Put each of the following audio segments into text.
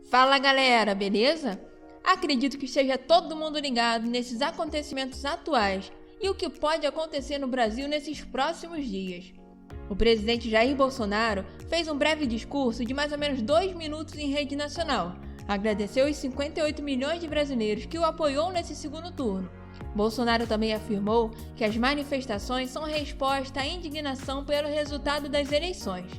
Fala galera, beleza? Acredito que esteja todo mundo ligado nesses acontecimentos atuais e o que pode acontecer no Brasil nesses próximos dias. O presidente Jair Bolsonaro fez um breve discurso de mais ou menos 2 minutos em rede nacional. Agradeceu os 58 milhões de brasileiros que o apoiou nesse segundo turno. Bolsonaro também afirmou que as manifestações são resposta à indignação pelo resultado das eleições.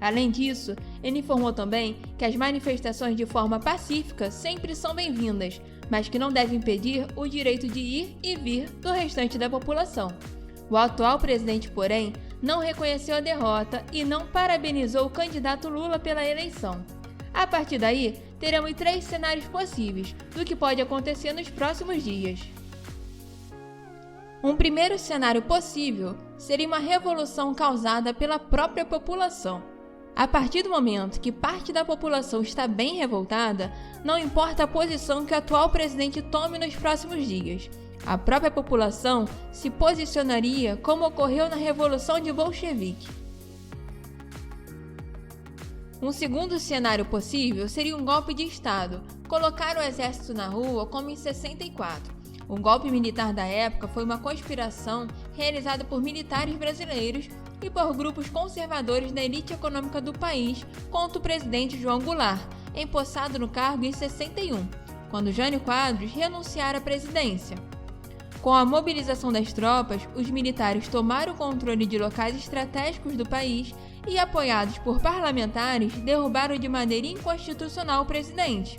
Além disso, ele informou também que as manifestações de forma pacífica sempre são bem-vindas, mas que não devem impedir o direito de ir e vir do restante da população. O atual presidente, porém, não reconheceu a derrota e não parabenizou o candidato Lula pela eleição. A partir daí, teremos 3 cenários possíveis do que pode acontecer nos próximos dias. Um primeiro cenário possível seria uma revolução causada pela própria população. A partir do momento que parte da população está bem revoltada, não importa a posição que o atual presidente tome nos próximos dias. A própria população se posicionaria como ocorreu na Revolução de Bolchevique. Um segundo cenário possível seria um golpe de Estado, colocar o exército na rua como em 64. O golpe militar da época foi uma conspiração realizada por militares brasileiros e por grupos conservadores da elite econômica do país contra o presidente João Goulart, empossado no cargo em 61, quando Jânio Quadros renunciara à presidência. Com a mobilização das tropas, os militares tomaram o controle de locais estratégicos do país e, apoiados por parlamentares, derrubaram de maneira inconstitucional o presidente.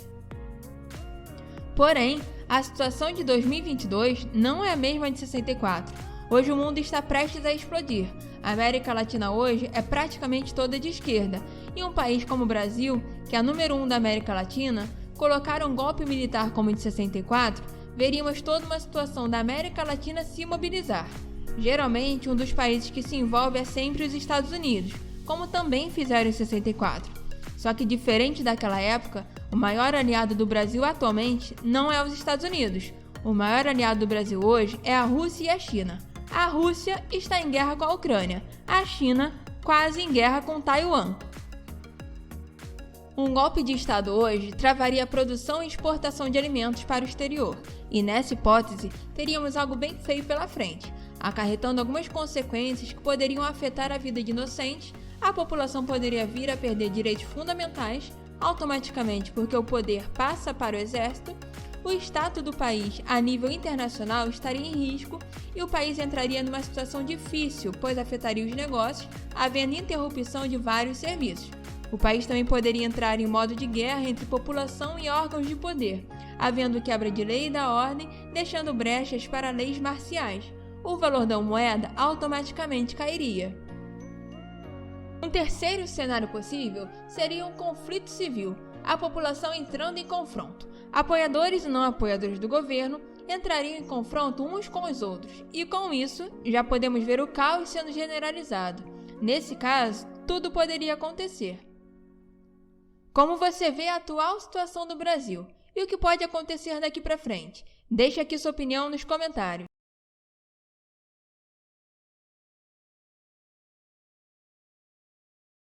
Porém, a situação de 2022 não é a mesma de 64. Hoje o mundo está prestes a explodir. A América Latina hoje é praticamente toda de esquerda, e um país como o Brasil, que é a número 1 da América Latina, colocar um golpe militar como o de 64, veríamos toda uma situação da América Latina se mobilizar. Geralmente, um dos países que se envolve é sempre os Estados Unidos, como também fizeram em 64. Só que, diferente daquela época, o maior aliado do Brasil atualmente não é os Estados Unidos. O maior aliado do Brasil hoje é a Rússia e a China. A Rússia está em guerra com a Ucrânia, a China quase em guerra com Taiwan. Um golpe de Estado hoje travaria a produção e exportação de alimentos para o exterior, e nessa hipótese teríamos algo bem feio pela frente, acarretando algumas consequências que poderiam afetar a vida de inocentes. A população poderia vir a perder direitos fundamentais, automaticamente porque o poder passa para o exército, o status do país a nível internacional estaria em risco e o país entraria numa situação difícil, pois afetaria os negócios, havendo interrupção de vários serviços. O país também poderia entrar em modo de guerra entre população e órgãos de poder, havendo quebra de lei e da ordem, deixando brechas para leis marciais. O valor da moeda automaticamente cairia. Um terceiro cenário possível seria um conflito civil, a população entrando em confronto. Apoiadores e não apoiadores do governo entrariam em confronto uns com os outros, e com isso já podemos ver o caos sendo generalizado. Nesse caso, tudo poderia acontecer. Como você vê a atual situação do Brasil e o que pode acontecer daqui para frente? Deixe aqui sua opinião nos comentários.